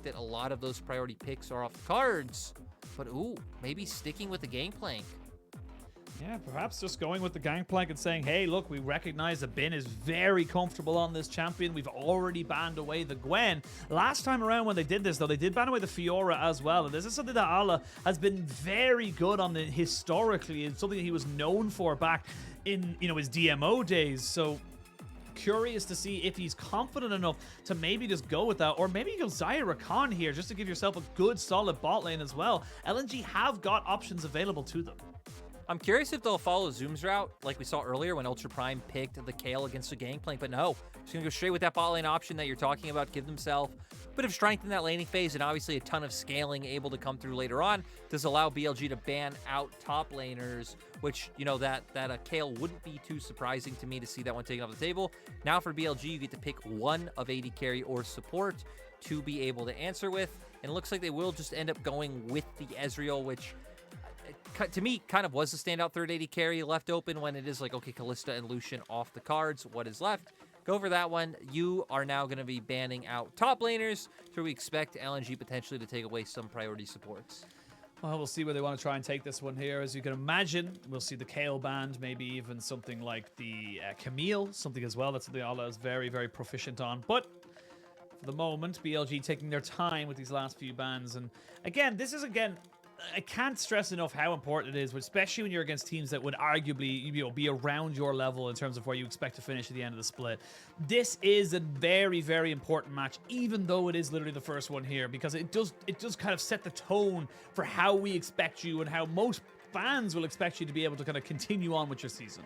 that a lot of those priority picks are off the cards. But ooh, maybe sticking with the Gangplank. Yeah, perhaps just going with the Gangplank and saying, hey, look, we recognize that Bin is very comfortable on this champion. We've already banned away the Gwen. Last time around when they did this, though, they did ban away the Fiora as well. And this is something that Allah has been very good on historically. It's something he was known for back in, his DMO days. So curious to see if he's confident enough to maybe just go with that, or maybe you go Xayah Rakan here just to give yourself a good solid bot lane as well. LNG have got options available to them. I'm curious if they'll follow Zoom's route, like we saw earlier when Ultra Prime picked the Kayle against the Gangplank, but no. Just going to go straight with that bot lane option that you're talking about, give themselves a bit of strength in that laning phase, and obviously a ton of scaling able to come through later on. Does allow BLG to ban out top laners, which, that a Kayle wouldn't be too surprising to me to see that one taken off the table. Now for BLG, you get to pick one of AD carry or support to be able to answer with, and it looks like they will just end up going with the Ezreal, which to me kind of was the standout third AD carry left open when it is like, okay, Kalista and Lucian off the cards. What is left? Go for that one. You are now going to be banning out top laners, so we expect LNG potentially to take away some priority supports. Well, we'll see where they want to try and take this one here. As you can imagine, we'll see the Kayle band, maybe even something like the Camille, something as well. That's something Allah is very, very proficient on. But for the moment, BLG taking their time with these last few bans. And again, this is, I can't stress enough how important it is, especially when you're against teams that would arguably be around your level in terms of where you expect to finish at the end of the split. This is a very, very important match, even though it is literally the first one here, because it does kind of set the tone for how we expect you and how most fans will expect you to be able to kind of continue on with your season.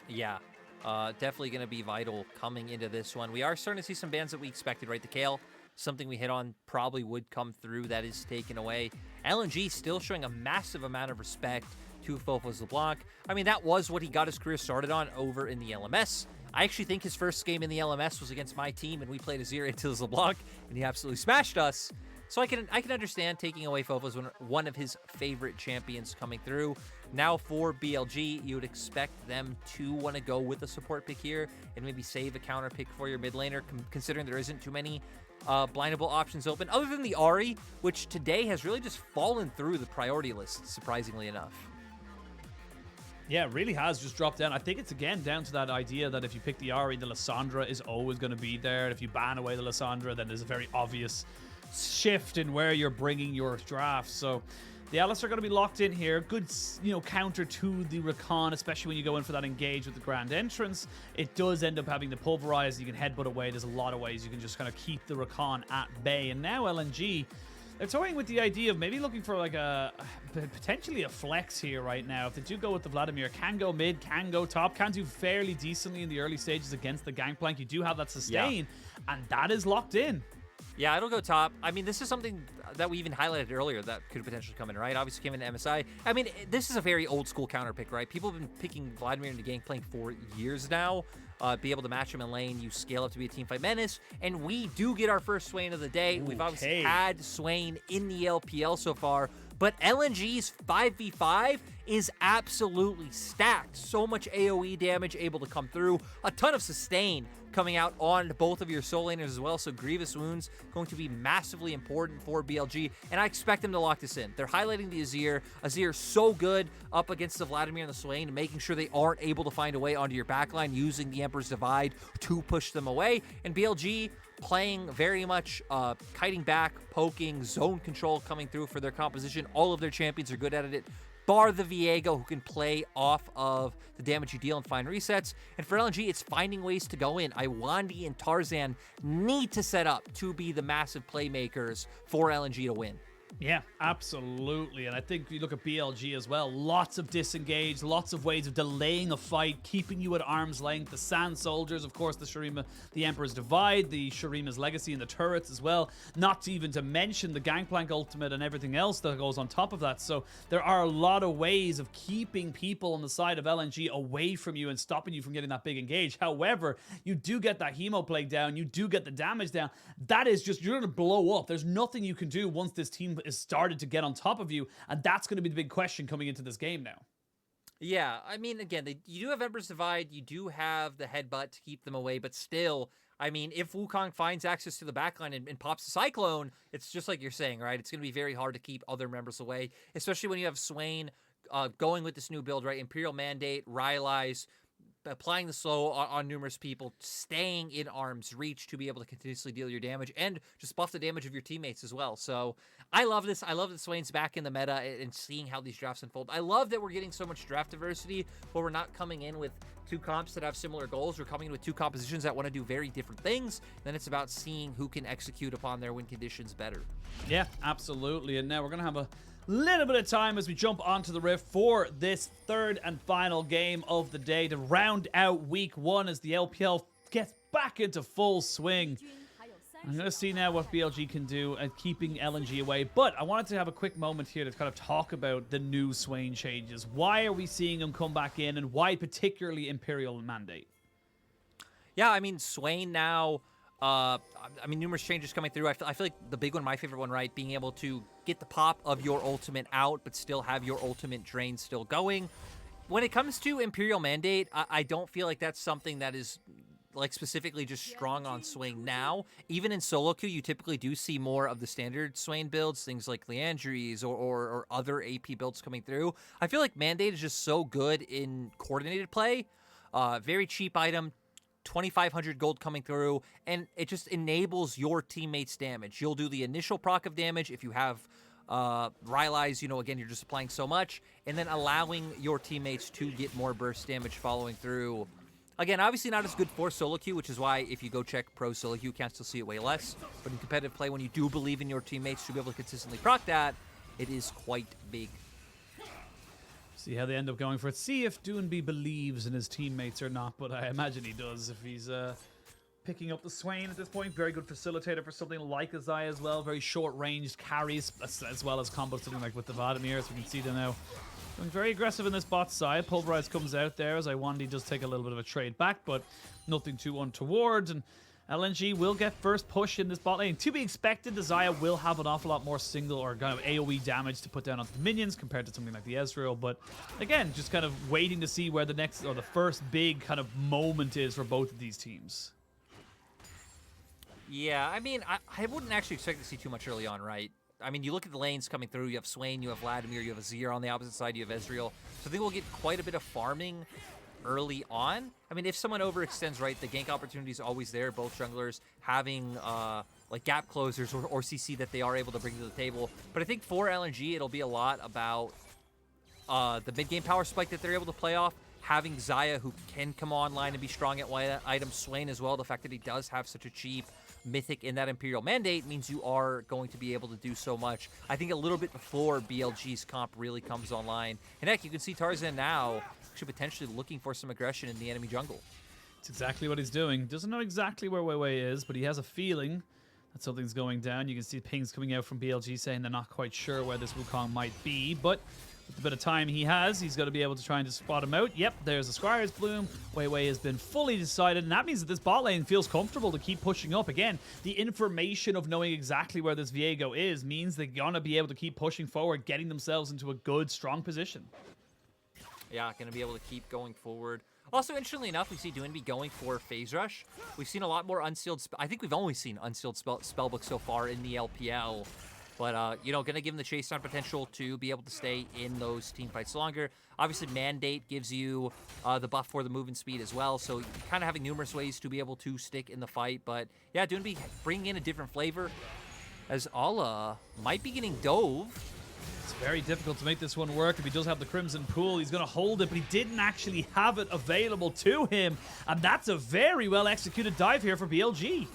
Yeah. Definitely going to be vital coming into this one. We are starting to see some bans that we expected, right? The Kayle, something we hit on, probably would come through. That is taken away. LNG still showing a massive amount of respect to FoFo's LeBlanc. I mean, that was what he got his career started on over in the LMS. I actually think his first game in the LMS was against my team, and we played Azir into his LeBlanc, and he absolutely smashed us. So I can understand taking away FoFo's one of his favorite champions coming through. Now for BLG, you would expect them to want to go with a support pick here and maybe save a counter pick for your mid laner, considering there isn't too many blindable options open, other than the Ahri, which today has really just fallen through the priority list, surprisingly enough. Yeah, it really has just dropped down. I think it's, again, down to that idea that if you pick the Ahri, the Lissandra is always going to be there. If you ban away the Lissandra, then there's a very obvious shift in where you're bringing your draft. So the Alistar are going to be locked in here. Good, counter to the Rakan, especially when you go in for that engage with the Grand Entrance. It does end up having to pulverize. You can headbutt away. There's a lot of ways you can just kind of keep the Rakan at bay. And now LNG, they're toying with the idea of maybe looking for like potentially a flex here right now. If they do go with the Vladimir, can go mid, can go top, can do fairly decently in the early stages against the Gangplank. You do have that sustain, and that is locked in. Yeah, it'll go top. I mean, this is something that we even highlighted earlier that could potentially come in, right? Obviously came in MSI. I mean, this is a very old school counter pick, right? People have been picking Vladimir into Gangplank for years now. Be able to match him in lane, you scale up to be a teamfight menace, and we do get our first Swain of the day. We've obviously had Swain in the LPL so far, but LNG's 5v5 is absolutely stacked. So much AoE damage able to come through, a ton of sustain coming out on both of your soul laners as well, so Grievous Wounds going to be massively important for BLG, and I expect them to lock this in. They're highlighting the Azir. Azir so good up against the Vladimir and the Swain, making sure they aren't able to find a way onto your backline, using the Emperor's Divide to push them away, and BLG playing very much kiting back, poking, zone control coming through for their composition. All of their champions are good at it, bar the Viego, who can play off of the damage you deal and find resets. And for LNG, it's finding ways to go in. Iwandi and Tarzan need to set up to be the massive playmakers for LNG to win. Yeah, absolutely. And I think if you look at BLG as well, lots of disengage, lots of ways of delaying a fight, keeping you at arm's length. The Sand Soldiers, of course, the Shurima, the Emperor's Divide, the Shurima's Legacy, and the turrets as well. Not even to mention the Gangplank ultimate and everything else that goes on top of that. So there are a lot of ways of keeping people on the side of LNG away from you and stopping you from getting that big engage. However, you do get that Hemo Plague down, you do get the damage down. That is just, you're going to blow up. There's nothing you can do once this team is started to get on top of you, and that's going to be the big question coming into this game now. Yeah, I mean, again, you do have Emperor's Divide, you do have the Headbutt to keep them away, but still, I mean, if Wukong finds access to the backline and pops the Cyclone, it's just like you're saying, right? It's going to be very hard to keep other members away, especially when you have Swain going with this new build, right? Imperial Mandate, Rylai's, applying the slow on numerous people, staying in arm's reach to be able to continuously deal your damage and just buff the damage of your teammates as well. So I love this. I love that Swain's back in the meta and seeing how these drafts unfold. I love that we're getting so much draft diversity, but we're not coming in with two comps that have similar goals. We're coming in with two compositions that want to do very different things. Then it's about seeing who can execute upon their win conditions better. Yeah, absolutely. And now we're going to have a little bit of time as we jump onto the Rift for this third and final game of the day to round out week 1 as the LPL gets back into full swing. I'm going to see now what BLG can do at keeping LNG away, but I wanted to have a quick moment here to kind of talk about the new Swain changes. Why are we seeing him come back in, and why particularly Imperial Mandate? Yeah, I mean, Swain now, I mean, numerous changes coming through. I feel like the big one, my favorite one, right, being able to get the pop of your ultimate out, but still have your ultimate drain still going. When it comes to Imperial Mandate, I don't feel like that's something that is like specifically just strong on Swain now. Even in solo queue, you typically do see more of the standard Swain builds, things like Leandries or other AP builds coming through. I feel like Mandate is just so good in coordinated play. Very cheap item, 2,500 gold coming through, and it just enables your teammates' damage. You'll do the initial proc of damage if you have Rylai's, you know, again, you're just applying so much, and then allowing your teammates to get more burst damage following through. Again, obviously not as good for solo queue, which is why if you go check pro solo queue, you can still see it way less. But in competitive play, when you do believe in your teammates to be able to consistently proc that, it is quite big. See how they end up going for it. See if Doinb believes in his teammates or not, but I imagine he does if he's picking up the Swain at this point. Very good facilitator for something like Xayah as well. Very short-ranged carries as well as combos, something like with the Vladimir, so we can see them now going very aggressive in this bot side. Pulverize comes out there as Iwandi does take a little bit of a trade back, but nothing too untoward. And LNG will get first push in this bot lane. To be expected, the Xayah will have an awful lot more single or kind of AoE damage to put down onto the minions compared to something like the Ezreal. But again, just kind of waiting to see where the next or the first big kind of moment is for both of these teams. Yeah, I mean, I wouldn't actually expect to see too much early on, right? I mean, you look at the lanes coming through, you have Swain, you have Vladimir, you have Azir on the opposite side, you have Ezreal. So I think we'll get quite a bit of farming early on. I mean, if someone overextends, right, the gank opportunity is always there. Both junglers having like gap closers or CC that they are able to bring to the table. But I think for LNG, it'll be a lot about the mid-game power spike that they're able to play off. Having Xayah, who can come online and be strong at one item. Swain as well. The fact that he does have such a cheap mythic in that Imperial Mandate means you are going to be able to do so much. I think a little bit before BLG's comp really comes online. And heck, you can see Tarzan now actually potentially looking for some aggression in the enemy jungle. It's exactly what he's doing. Doesn't know exactly where WeiWei is, but he has a feeling that something's going down. You can see pings coming out from BLG saying they're not quite sure where this Wukong might be, but with the bit of time he has, he's going to be able to try and just spot him out. Yep, there's a Squire's Bloom. WeiWei has been fully decided, and that means that this bot lane feels comfortable to keep pushing up. Again, the information of knowing exactly where this Viego is means they're going to be able to keep pushing forward, getting themselves into a good, strong position. Yeah, going to be able to keep going forward. Also, interestingly enough, we see Doinb going for Phase Rush. We've seen a lot more unsealed... I think we've only seen unsealed spellbook so far in the LPL. But, you know, going to give him the chase down potential to be able to stay in those team fights longer. Obviously, Mandate gives you the buff for the movement speed as well. So, kind of having numerous ways to be able to stick in the fight. But, yeah, Doinb bringing in a different flavor as Ala might be getting dove. It's very difficult to make this one work. If he does have the Crimson Pool, he's going to hold it, but he didn't actually have it available to him. And that's a very well-executed dive here for BLG.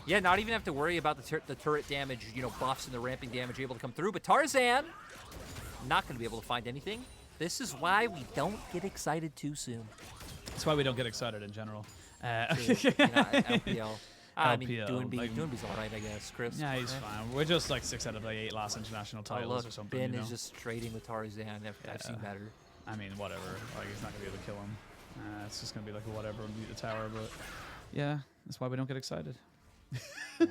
Yeah, not even have to worry about the turret damage, you know, buffs and the ramping damage able to come through. But Tarzan, not going to be able to find anything. This is why we don't get excited too soon. That's why we don't get excited in general. LPL. I mean, LPL, Doinb's all right, I guess, Chris. Yeah, he's fine. We're just like 6 out of the 8 last international titles or something. Ben you know? is just trading with Tarzan. I've seen better. I mean, whatever. Like, he's not going to be able to kill him. It's just going to be like whatever and beat the tower. But yeah, that's why we don't get excited. Yeah.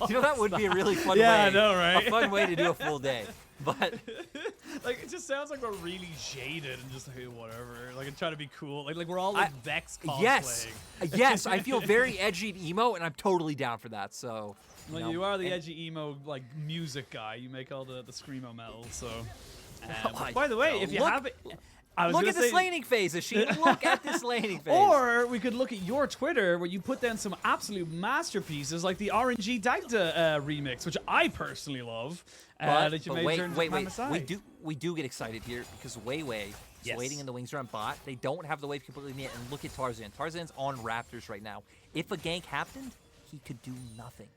You know, that would be a really fun yeah, way. I know, right? A fun way to do a full day. But Like, it just sounds like we're really jaded and just like, hey, whatever. Like, I'm trying to be cool. Like we're all like Vex cosplaying. Yes, I feel very edgy and emo, and I'm totally down for that. So, well, you are the edgy emo like music guy. You make all the screamo metal. So, by the way, if you have it. Look at this laning phase, Ashin. Look at this laning phase. Or we could look at your Twitter where you put down some absolute masterpieces like the RNG Dagda remix, which I personally love. But wait. We do get excited here because WeiWei is waiting in the wings around bot. They don't have the wave completely yet. And look at Tarzan. Tarzan's on Raptors right now. If a gank happened, he could do nothing.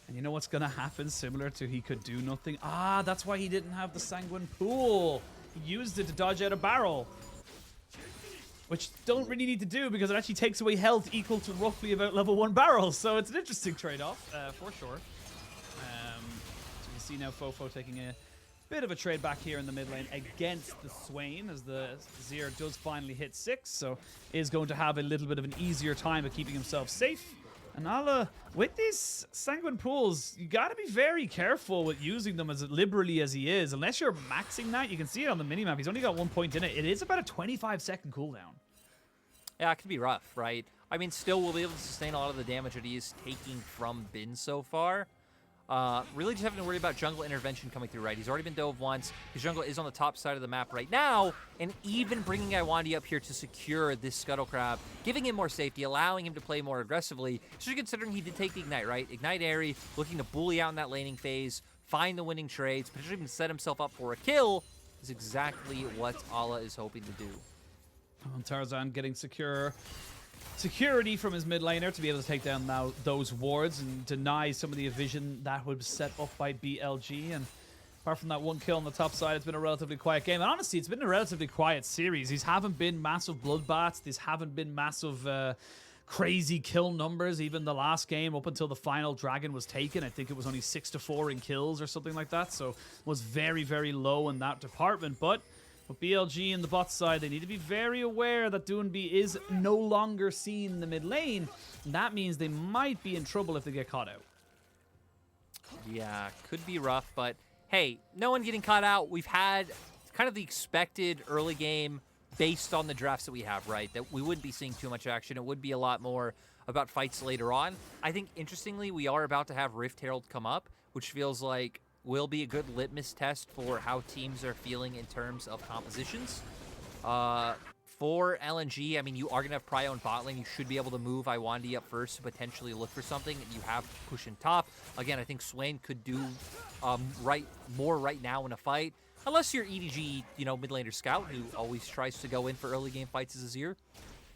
And you know what's going to happen similar to he could do nothing? Ah, that's why he didn't have the Sanguine Pool. He used it to dodge out a barrel, which don't really need to do because it actually takes away health equal to roughly about level 1 barrels. So it's an interesting trade-off for sure. So you see now FoFo taking a bit of a trade back here in the mid lane against the Swain as the Azir does finally hit 6. So is going to have a little bit of an easier time of keeping himself safe. And Ala, with these Sanguine Pools, you got to be very careful with using them as liberally as he is. Unless you're maxing that, you can see it on the minimap. He's only got 1 point in it. It is about a 25-second cooldown. Yeah, it could be rough, right? I mean, still, we'll be able to sustain a lot of the damage that he is taking from Bin so far. Really just having to worry about jungle intervention coming through, right? He's already been dove once. His jungle is on the top side of the map right now, and even bringing Iwandi up here to secure this Scuttle Crab, giving him more safety, allowing him to play more aggressively, especially considering he did take the Ignite, right? Ignite Airy, looking to bully out in that laning phase, find the winning trades, potentially even set himself up for a kill, is exactly what Ala is hoping to do. Tarzan getting security from his mid laner to be able to take down now those wards and deny some of the evasion that was set up by BLG. And apart from that 1 kill on the top side, it's been a relatively quiet game. And honestly, it's been a relatively quiet series. These haven't been massive bloodbaths. These haven't been massive crazy kill numbers. Even the last game up until the final dragon was taken, I think it was only 6-4 in kills or something like that. So it was very, very low in that department. But with BLG in the bot side, they need to be very aware that Doinb is no longer seen in the mid lane. And that means they might be in trouble if they get caught out. Yeah, could be rough, but hey, no one getting caught out. We've had kind of the expected early game based on the drafts that we have, right? That we wouldn't be seeing too much action. It would be a lot more about fights later on. I think, interestingly, we are about to have Rift Herald come up, which feels like will be a good litmus test for how teams are feeling in terms of compositions. For LNG, I mean, you are going to have Prio and bot lane. You should be able to move Iwandi up first to potentially look for something. You have push in top. Again, I think Swain could do more right now in a fight. Unless you're EDG, mid laner scout, who always tries to go in for early game fights as Azir.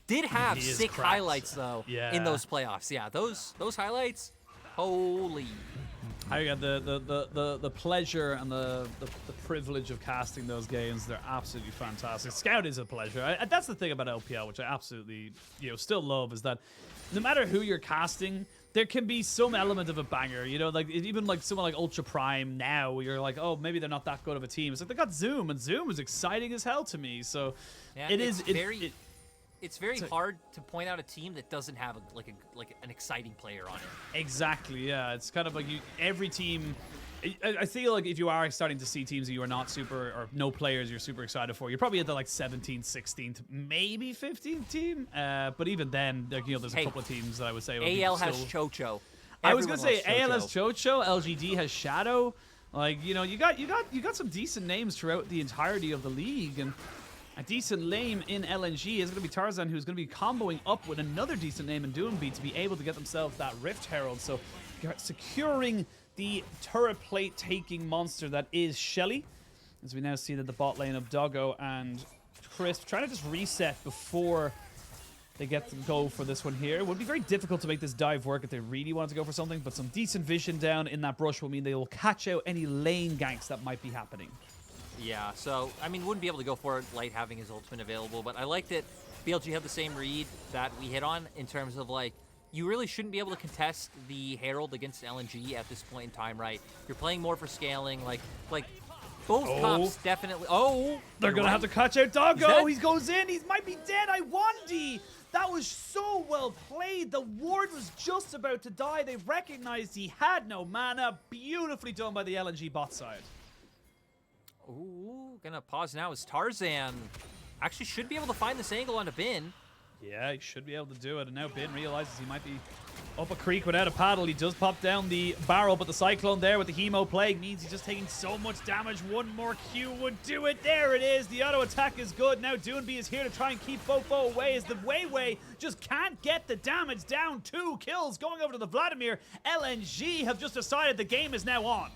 Did have sick highlights, though, in those playoffs. Yeah, those highlights, holy. I got the pleasure and the privilege of casting those games. They're absolutely fantastic. Scout is a pleasure. That's the thing about LPL, which I absolutely still love, is that no matter who you're casting, there can be some element of a banger. Like even like someone like Ultra Prime now, where you're like, oh, maybe they're not that good of a team. It's like they got Zoom, and Zoom is exciting as hell to me. So yeah, it's very hard to point out a team that doesn't have an exciting player on it. Exactly, yeah. It's kind of like every team. I feel like if you are starting to see teams that you are not super, or no players you're super excited for, you're probably at the 17th, 16th, maybe 15th team. But even then, there's a couple of teams that I would say AL has Chocho. I was gonna say AL has Chocho, LGD has Shadow. You got some decent names throughout the entirety of the league, and a decent lane in LNG is going to be Tarzan, who's going to be comboing up with another decent name in Doinb to be able to get themselves that Rift Herald. So securing the turret plate taking monster that is Shelly. As we now see that the bot lane of Doggo and Crisp trying to just reset before they get to go for this one here. It would be very difficult to make this dive work if they really wanted to go for something, but some decent vision down in that brush will mean they will catch out any lane ganks that might be happening. Yeah, so, I mean, wouldn't be able to go for it, Light having his ultimate available, but I like that BLG had the same read that we hit on in terms of, you really shouldn't be able to contest the Herald against LNG at this point in time, right? You're playing more for scaling, both comps definitely... Oh! They're going to have to catch out Doggo! He goes in! He might be dead! Iwandi! That was so well played! The ward was just about to die. They recognized he had no mana. Beautifully done by the LNG bot side. Ooh, gonna pause now as Tarzan actually should be able to find this angle onto Bin. Yeah, he should be able to do it. And now Bin realizes he might be up a creek without a paddle. He does pop down the barrel, but the Cyclone there with the Hemo Plague means he's just taking so much damage. One more Q would do it. There it is. The auto attack is good. Now Doinb is here to try and keep FoFo away as the WeiWei just can't get the damage down. 2 kills going over to the Vladimir. LNG have just decided the game is now on.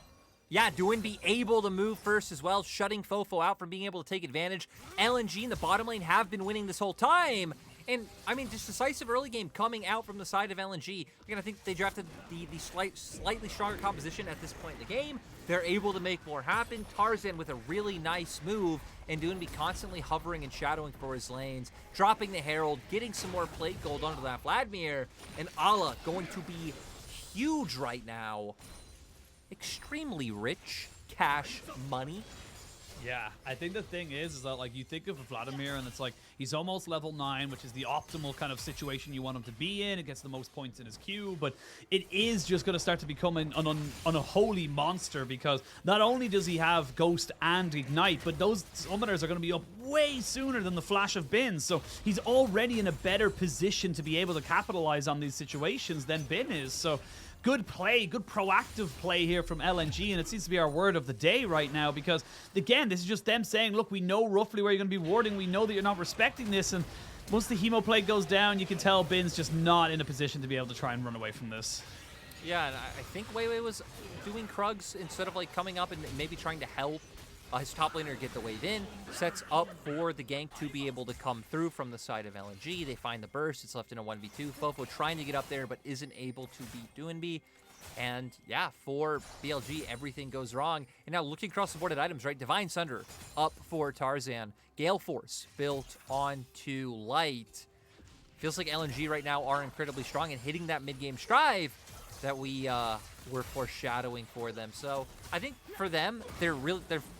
Yeah, Doinb able to move first as well, shutting FoFo out from being able to take advantage. LNG in the bottom lane have been winning this whole time. And, I mean, just decisive early game coming out from the side of LNG. Again, I think they drafted the slightly stronger composition at this point in the game. They're able to make more happen. Tarzan with a really nice move, and Doinb constantly hovering and shadowing for his lanes, dropping the Herald, getting some more plate gold onto that Vladimir, and Ala going to be huge right now. Extremely rich cash money. Yeah, I think the thing is that, like, you think of Vladimir and it's like he's almost level 9, which is the optimal kind of situation you want him to be in. It gets the most points in his queue, but it is just going to start to become an unholy monster because not only does he have Ghost and Ignite, but those summoners are going to be up way sooner than the Flash of Bin. So he's already in a better position to be able to capitalize on these situations than Bin is. So good play, good proactive play here from LNG, and it seems to be our word of the day right now because, again, this is just them saying, look, we know roughly where you're going to be warding, we know that you're not respecting this, and once the Hemo Plague goes down, you can tell Bin's just not in a position to be able to try and run away from this. Yeah, and I think WeiWei was doing Krugs instead of, like, coming up and maybe trying to help his top laner get the wave in, sets up for the gank to be able to come through from the side of LNG. They find the burst. It's left in a 1v2. FoFo trying to get up there, but isn't able to beat Doinb. And yeah, for BLG, everything goes wrong. And now looking across the board at items, right? Divine Sunder up for Tarzan. Gale Force built onto Light. Feels like LNG right now are incredibly strong and hitting that mid-game strive that we were foreshadowing for them. So I think for them, they're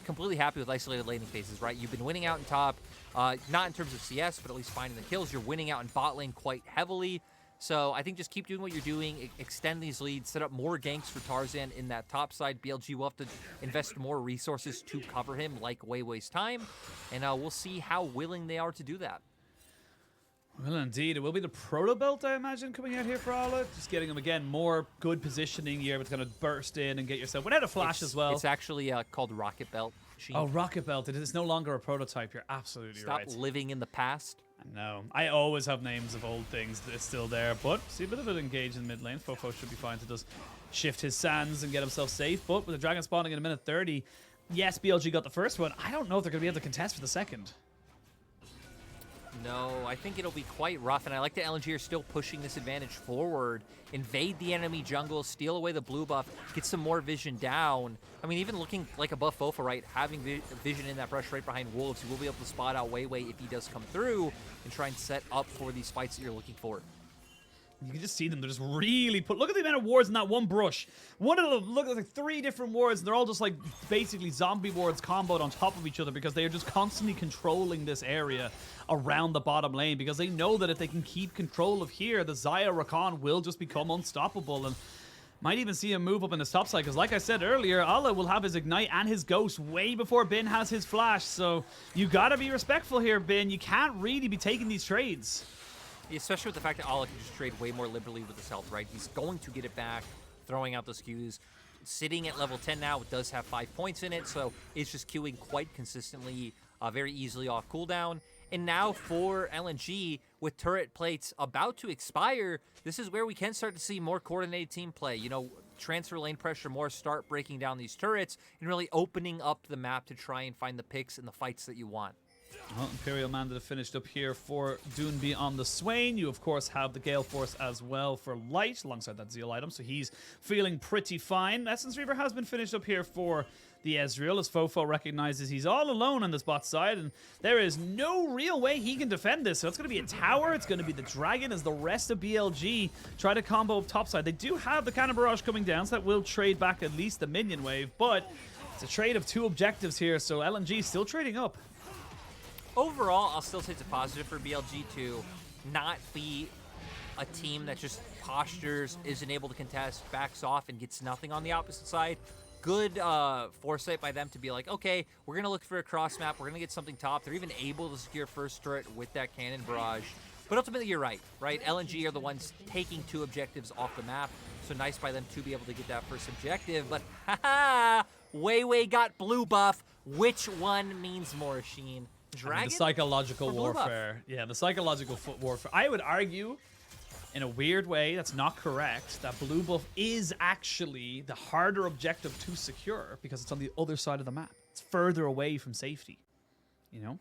completely happy with isolated laning phases, right? You've been winning out in top, not in terms of CS, but at least finding the kills. You're winning out in bot lane quite heavily. So I think just keep doing what you're doing, extend these leads, set up more ganks for Tarzan in that top side. BLG will have to invest more resources to cover him, like WeiWei's time, and we'll see how willing they are to do that. Well, indeed. It will be the Proto Belt, I imagine, coming out here for Ala. Just getting them, again, more good positioning. You're able to kind of burst in and get yourself, without a flash as well. It's actually called Rocket Belt. Oh, Rocket Belt. It is no longer a prototype. You're absolutely right. Stop living in the past. I know. I always have names of old things that are still there, but see a bit of it engaged in mid lane. FoFo should be fine to just shift his sands and get himself safe, but with the dragon spawning in a minute 30, yes, BLG got the first one. I don't know if they're going to be able to contest for the second. No, I think it'll be quite rough, and I like that LNG are still pushing this advantage forward. Invade the enemy jungle, steal away the blue buff, get some more vision down. I mean, even looking like above FoFo, right? Having vision in that brush right behind Wolves, you will be able to spot out WeiWei if he does come through and try and set up for these fights that you're looking for. You can just see them. They're just really look at the amount of wards in that one brush. One of them, look at like 3 different wards. And they're all just like basically zombie wards comboed on top of each other because they are just constantly controlling this area around the bottom lane because they know that if they can keep control of here, the Xayah Rakan will just become unstoppable and might even see him move up in the top side because like I said earlier, Ala will have his Ignite and his Ghost way before Bin has his Flash. So you gotta be respectful here, Bin. You can't really be taking these trades. Especially with the fact that Ala can just trade way more liberally with his health, right? He's going to get it back, throwing out those Qs. Sitting at level 10 now, it does have 5 points in it, so it's just queuing quite consistently, very easily off cooldown. And now for LNG, with turret plates about to expire, this is where we can start to see more coordinated team play. You know, transfer lane pressure more, start breaking down these turrets, and really opening up the map to try and find the picks and the fights that you want. Well, Imperial Mandate finished up here for Doinb on the Swain. You, of course, have the Gale Force as well for Light, alongside that Zeal item, so he's feeling pretty fine. Essence Reaver has been finished up here for the Ezreal, as FoFo recognizes he's all alone on this bot side, and there is no real way he can defend this. So it's going to be a tower, it's going to be the Dragon, as the rest of BLG try to combo up topside. They do have the Cannon Barrage coming down, so that will trade back at least the minion wave, but it's a trade of 2 objectives here, so LNG still trading up. Overall, I'll still say it's a positive for BLG to not be a team that just postures, isn't able to contest, backs off, and gets nothing on the opposite side. good foresight by them to be like, okay, we're going to look for a cross map. We're going to get something top. They're even able to secure first turret with that cannon barrage. But ultimately, you're right? LNG are the ones taking 2 objectives off the map. So nice by them to be able to get that first objective. But haha, WeiWei got blue buff. Which one means more, Sheen? Dragon? I mean, the psychological Buff? warfare. Yeah, the psychological warfare. I would argue, in a weird way, that's not correct, that blue buff is actually the harder objective to secure because it's on the other side of the map. It's further away from safety, you know?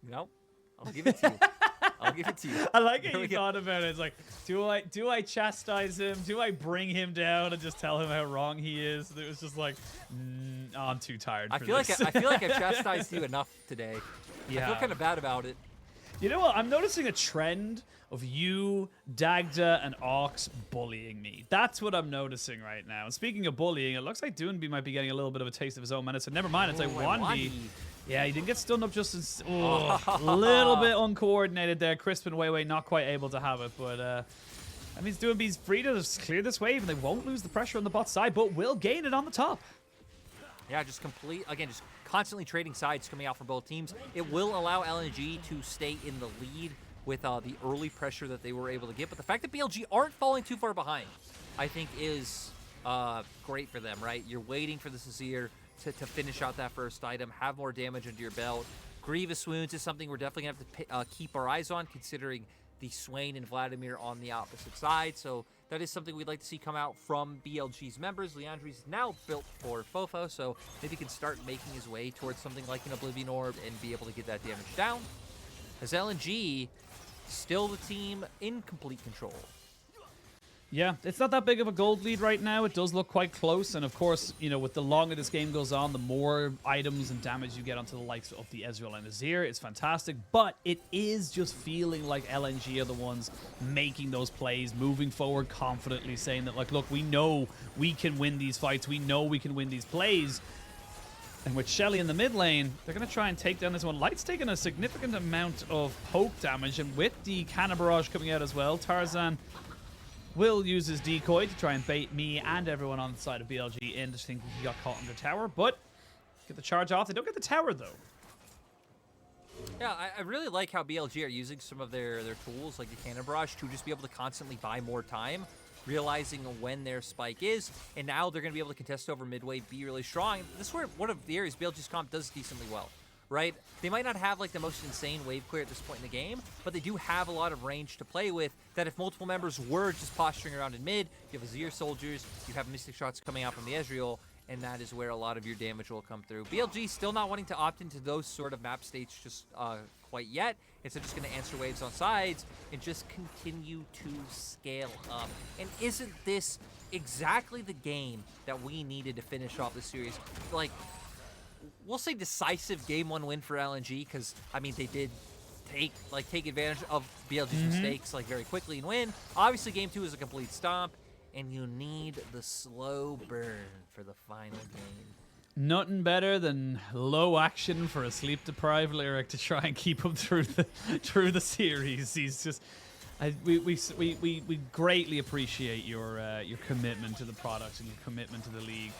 No, I'll give it to you. I'll give it to you. I like how you thought about it. It's like, do I chastise him? Do I bring him down and just tell him how wrong he is? It was just like, oh, I'm too tired. I feel like I've chastised you enough today. Yeah. I feel kind of bad about it. You know what? I'm noticing a trend of you, Dagda, and Ox bullying me. That's what I'm noticing right now. And speaking of bullying, it looks like Doinb might be getting a little bit of a taste of his own medicine. Never mind, it's a 1v. Yeah, he didn't get stunned up just as... a little bit uncoordinated there. Crisp and WeiWei not quite able to have it, but... that means Doinb's free to clear this wave, and they won't lose the pressure on the bot side, but will gain it on the top. Yeah, just constantly trading sides coming out from both teams. It will allow LNG to stay in the lead with the early pressure that they were able to get. But the fact that BLG aren't falling too far behind, I think is great for them, right? You're waiting for the Azir to finish out that first item, have more damage under your belt. Grievous wounds is something we're definitely going to have to keep our eyes on, considering the Swain and Vladimir on the opposite side. So that is something we'd like to see come out from BLG's members. Leandri's now built for FoFo, so maybe he can start making his way towards something like an Oblivion Orb and be able to get that damage down. As LNG, still the team in complete control. Yeah, it's not that big of a gold lead right now. It does look quite close. And of course, you know, with the longer this game goes on, the more items and damage you get onto the likes of the Ezreal and Azir. It's fantastic. But it is just feeling like LNG are the ones making those plays, moving forward confidently, saying that, like, look, we know we can win these fights. We know we can win these plays. And with Shelly in the mid lane, they're going to try and take down this one. Light's taking a significant amount of poke damage. And with the cannon barrage coming out as well, Tarzan will use his decoy to try and bait me and everyone on the side of BLG in. Just think he got caught under tower, but get the charge off. They don't get the tower, though. Yeah, I really like how BLG are using some of their tools, like the cannon barrage, to just be able to constantly buy more time, realizing when their spike is, and now they're going to be able to contest over mid wave, be really strong. This is where one of the areas BLG's comp does decently well, right? They might not have like the most insane wave clear at this point in the game, but they do have a lot of range to play with that if multiple members were just posturing around in mid, you have Azir soldiers, you have Mystic shots coming out from the Ezreal, and that is where a lot of your damage will come through. BLG still not wanting to opt into those sort of map states just quite yet. Instead, just going to answer waves on sides and just continue to scale up. And isn't this exactly the game that we needed to finish off the series? Like, we'll say decisive game 1 win for LNG, because I mean they did take advantage of BLG's mistakes like very quickly and win. Obviously, game 2 is a complete stomp, and you need the slow burn for the final game. Nothing better than low action for a sleep-deprived Lyric to try and keep him through the series. He's just, we greatly appreciate your commitment to the product and your commitment to the league.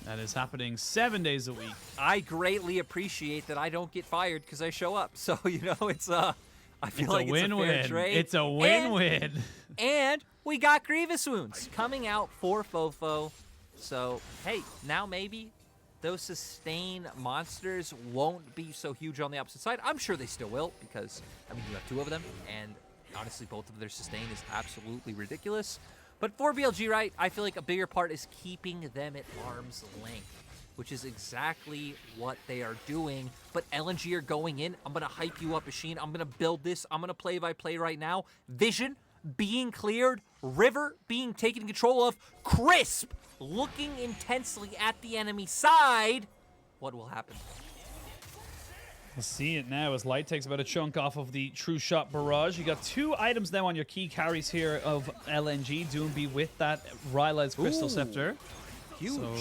That is happening 7 days a week. I greatly appreciate that I don't get fired because I show up. So, you know, it's I feel like it's a fair trade. It's a win-win. And we got Grievous Wounds coming out for FoFo. So, hey, now maybe those sustain monsters won't be so huge on the opposite side. I'm sure they still will, because, I mean, you have 2 of them, and honestly, both of their sustain is absolutely ridiculous. But for BLG, right, I feel like a bigger part is keeping them at arm's length, which is exactly what they are doing. But LNG are going in. I'm going to hype you up, Machine. I'm going to build this. I'm going to play by play right now. Vision being cleared. River being taken control of. Crisp looking intensely at the enemy side. What will happen? We'll see it now as Light takes about a chunk off of the True Shot Barrage. You got 2 items now on your key carries here of LNG. Doinb with that Rylai's Crystal Scepter. Huge. So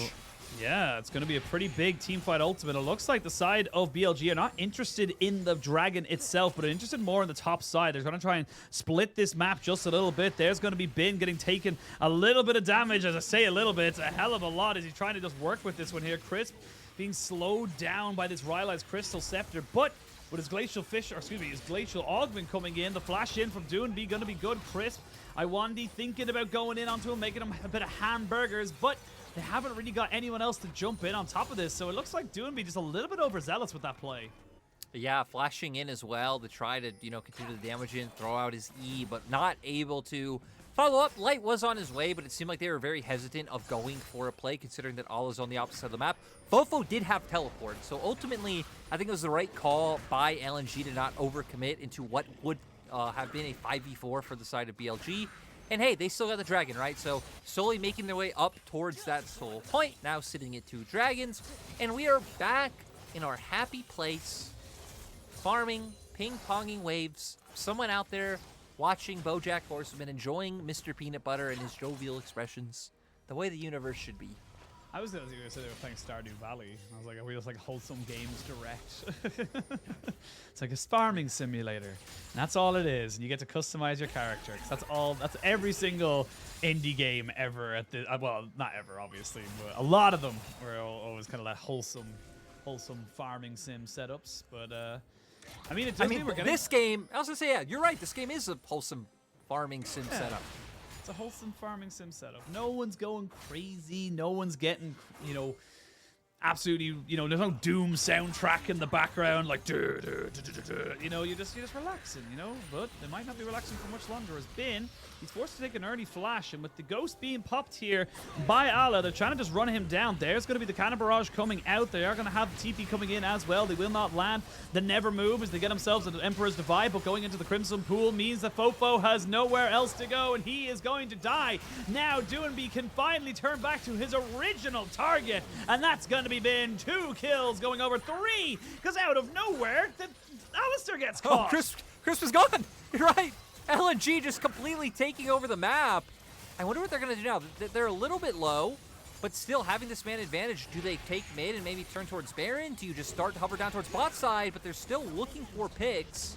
Yeah, it's going to be a pretty big teamfight ultimate. It looks like the side of BLG are not interested in the dragon itself, but are interested more in the top side. They're going to try and split this map just a little bit. There's going to be Bin getting taken a little bit of damage. As I say, a little bit. It's a hell of a lot as he's trying to just work with this one here. Crisp being slowed down by this Rylai's Crystal Scepter, but with his Glacial Fish, or excuse me, his Glacial Augment coming in, the flash in from Doinb going to be good. Crisp, Iwandi thinking about going in onto him, making him a bit of hamburgers, but they haven't really got anyone else to jump in on top of this, so it looks like Doinb just a little bit overzealous with that play. Yeah, flashing in as well to try to, continue the damage in, throw out his E, but not able to follow up. Light was on his way, but it seemed like they were very hesitant of going for a play, considering that Allah's on the opposite side of the map. FoFo did have teleport, so ultimately, I think it was the right call by LNG to not overcommit into what would have been a 5v4 for the side of BLG. And hey, they still got the dragon, right? So slowly making their way up towards that soul point, now sitting at 2 dragons. And we are back in our happy place, farming, ping-ponging waves. Someone out there watching BoJack Horseman, enjoying Mr. Peanut Butter and his jovial expressions, the way the universe should be. I was going to say they were playing Stardew Valley. I was like, are we just like Wholesome Games Direct? It's like a farming simulator. And that's all it is. And you get to customize your character. That's all. That's every single indie game ever at the well, not ever obviously, but a lot of them were always kind of like wholesome farming sim setups. But I mean, it does mean we're getting this game. I was gonna say, yeah, you're right. This game is a wholesome farming sim setup. It's a wholesome farming sim setup. No one's going crazy. No one's getting, absolutely, there's no Doom soundtrack in the background, like, you're just relaxing, but they might not be relaxing for much longer. As Bin, he's forced to take an early flash, and with the ghost being popped here by Allah, they're trying to just run him down. There's going to be the cannon barrage coming out. They are going to have the TP coming in as well. They will not land. They never move as they get themselves into Emperor's Divide, but going into the Crimson Pool means that FoFo has nowhere else to go, and he is going to die. Now Doinb can finally turn back to his original target, and that's going to be Bin. 2 kills going over 3, because out of nowhere, Alistar gets caught. Oh, Crisp is gone. You're right. LNG just completely taking over the map. I wonder what they're going to do now. They're a little bit low, but still having this man advantage. Do they take mid and maybe turn towards Baron? Do you just start to hover down towards bot side, but they're still looking for picks?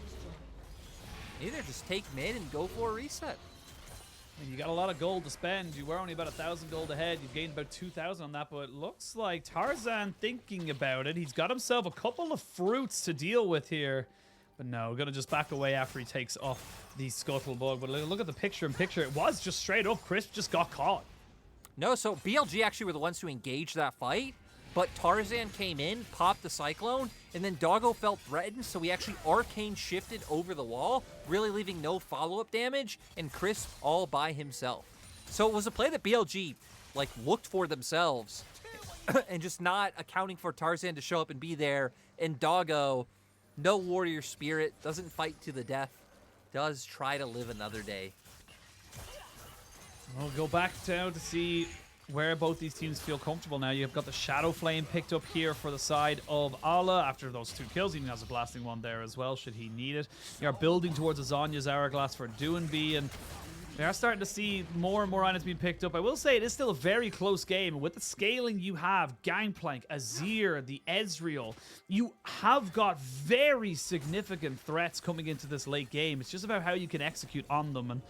Either just take mid and go for a reset. You got a lot of gold to spend. You were only about 1,000 gold ahead. You've gained about 2,000 on that, but it looks like Tarzan thinking about it. He's got himself a couple of fruits to deal with here. But no, gonna just back away after he takes off the Scuttlebug. But look at the picture-in-picture. It was just straight up. Crisp just got caught. No, so BLG actually were the ones to engage that fight. But Tarzan came in, popped the Cyclone, and then Doggo felt threatened, so he actually arcane shifted over the wall, really leaving no follow-up damage, and Crisp all by himself. So it was a play that BLG, looked for themselves, and just not accounting for Tarzan to show up and be there, and Doggo, no warrior spirit, doesn't fight to the death, does try to live another day. We'll go back down to see where both these teams feel comfortable now. You've got the Shadow Flame picked up here for the side of Allah after those 2 kills. He even has a blasting one there as well, should he need it. They are building towards a Zonya's Hourglass for Doinb, and they are starting to see more and more items being picked up. I will say it is still a very close game. With the scaling you have, Gangplank, Azir, the Ezreal, you have got very significant threats coming into this late game. It's just about how you can execute on them, and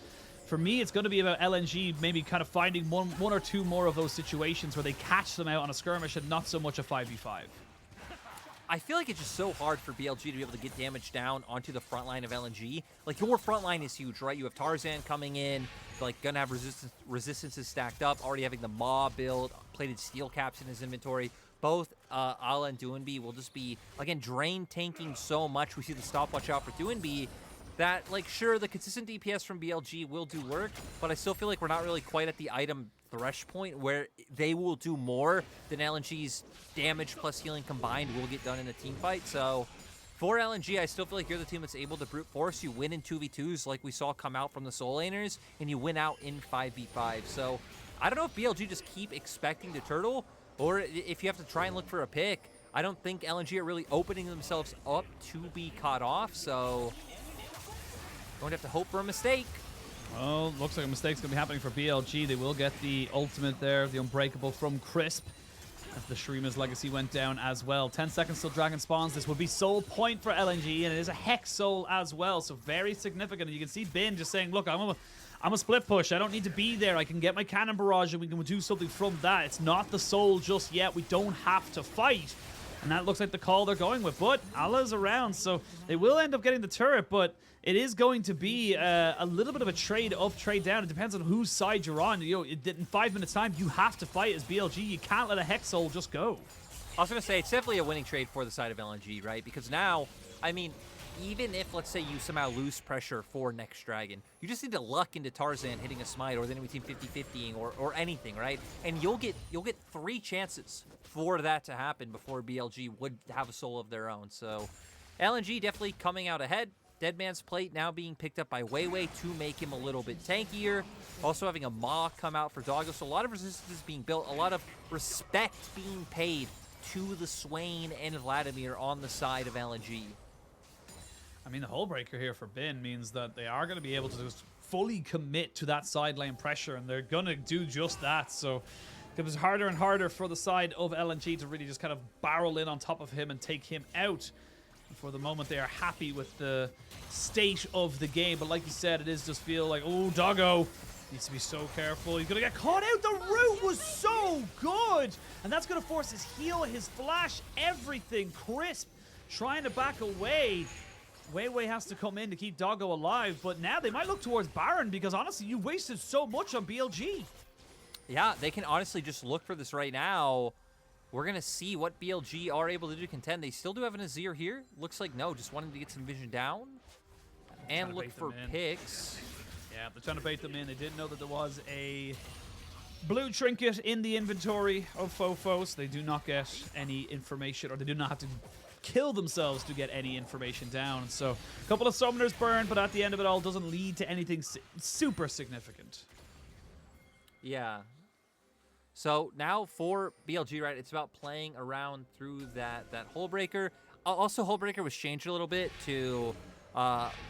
for me, it's going to be about LNG maybe kind of finding one or 2 more of those situations where they catch them out on a skirmish and not so much a 5v5. I feel like it's just so hard for BLG to be able to get damage down onto the front line of LNG. Your front line is huge, right? You have Tarzan coming in, gonna have resistances stacked up, already having the Maw build, plated steel caps in his inventory. Both Allah and Doinb will just be, again, drain tanking so much. We see the stopwatch out for Doinb. That, sure, the consistent DPS from BLG will do work, but I still feel like we're not really quite at the item thresh point where they will do more than LNG's damage plus healing combined will get done in a team fight. So for LNG, I still feel like you're the team that's able to brute force. You win in 2v2s like we saw come out from the Soul Laners, and you win out in 5v5. So I don't know if BLG just keep expecting to turtle, or if you have to try and look for a pick. I don't think LNG are really opening themselves up to be caught off, so going to have to hope for a mistake. Well, looks like a mistake's going to be happening for BLG. They will get the ultimate there, the Unbreakable from Crisp. as the Shurima's Legacy went down as well. 10 seconds till Dragon spawns. This would be soul point for LNG, and it is a Hex soul as well, so very significant. And you can see Bin just saying, look, I'm a split push. I don't need to be there. I can get my cannon barrage and we can do something from that. It's not the soul just yet. We don't have to fight. And that looks like the call they're going with. But Allah's around, so they will end up getting the turret, but it is going to be a little bit of a trade up, trade down. It depends on whose side you're on. You know, in 5 minutes time, you have to fight as BLG. You can't let a Hex soul just go. I was going to say, it's definitely a winning trade for the side of LNG, right? Because now, I mean, even if, let's say, you somehow lose pressure for next Dragon, you just need to luck into Tarzan hitting a smite or the enemy team 50-50ing or anything, right? And you'll get 3 chances for that to happen before BLG would have a soul of their own. So LNG definitely coming out ahead. Deadman's Plate now being picked up by WeiWei to make him a little bit tankier. Also having a Maw come out for Doggo. So a lot of resistance being built, a lot of respect being paid to the Swain and Vladimir on the side of LNG. I mean, the hull breaker here for Bin means that they are going to be able to just fully commit to that side lane pressure, and they're going to do just that. So it was harder and harder for the side of LNG to really just kind of barrel in on top of him and take him out. And for the moment, they are happy with the state of the game. But like you said, it is just feel like, oh, Doggo needs to be so careful. He's going to get caught out. The route was so good. And that's going to force his heal, his flash, everything. Crisp trying to back away. WeiWei has to come in to keep Doggo alive. But now they might look towards Baron because, honestly, you wasted so much on BLG. Yeah, they can honestly just look for this right now. We're going to see what BLG are able to do to contend. They still do have an Azir here. Looks like no, just wanting to get some vision down and look for picks. Yeah, they're trying to bait them in. They didn't know that there was a blue trinket in the inventory of FoFo, so they do not get any information, or they do not have to kill themselves to get any information down. So a couple of summoners burned, but at the end of it all, doesn't lead to anything super significant. Yeah. So now for BLG, right, it's about playing around through that hull breaker. Also, hull breaker was changed a little bit to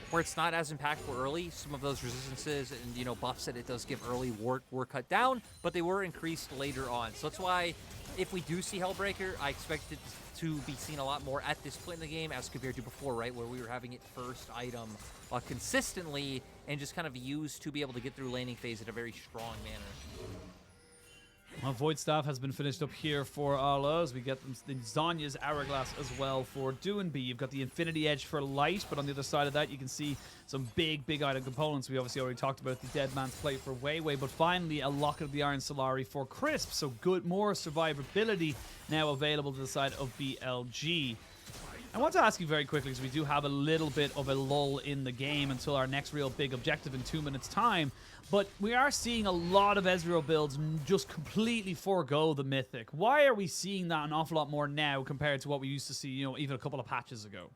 where it's not as impactful early. Some of those resistances and, you know, buffs that it does give early were cut down, but they were increased later on. So that's why if we do see Hellbreaker, I expect it to be seen a lot more at this point in the game as compared to before, right, where we were having it first item consistently and just kind of used to be able to get through laning phase in a very strong manner. Well, Void Staff has been finished up here for Allah as we get them the Zhonya's Hourglass as well for Doinb. You've got the Infinity Edge for Light, but on the other side of that, you can see some big item components. We obviously already talked about the Dead Man's Plate for WeiWei, but finally a Locket of the Iron Solari for Crisp. So good, more survivability now available to the side of BLG. I want to ask you very quickly, because we do have a little bit of a lull in the game until our next real big objective in 2 minutes' time, but we are seeing a lot of Ezreal builds just completely forego the Mythic. Why are we seeing that an awful lot more now compared to what we used to see, you know, even a couple of patches ago?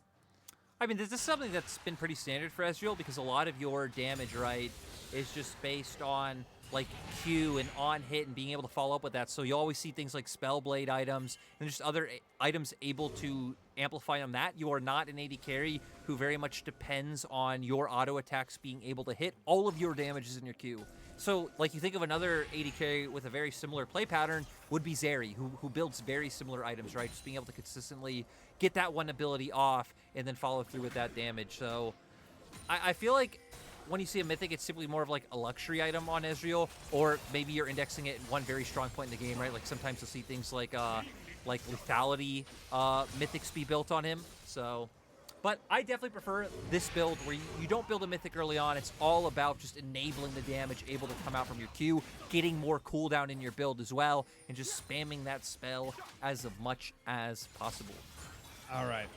I mean, this is something that's been pretty standard for Ezreal because a lot of your damage, right, is just based on like Q and on hit and being able to follow up with that. So you always see things like Spellblade items and just other items able to amplify on that. You are not an AD carry who very much depends on your auto attacks being able to hit all of your damages in your Q. So like you think of another AD carry with a very similar play pattern would be Zeri, who builds very similar items, right? Just being able to consistently get that one ability off and then follow through with that damage. So I feel like when you see a Mythic, it's simply more of like a luxury item on Ezreal, or maybe you're indexing it at one very strong point in the game, right? Like sometimes you'll see things like lethality Mythics be built on him. So, but I definitely prefer this build where you don't build a Mythic early on. It's all about just enabling the damage able to come out from your Q, getting more cooldown in your build as well, and just spamming that spell as much as possible. All right.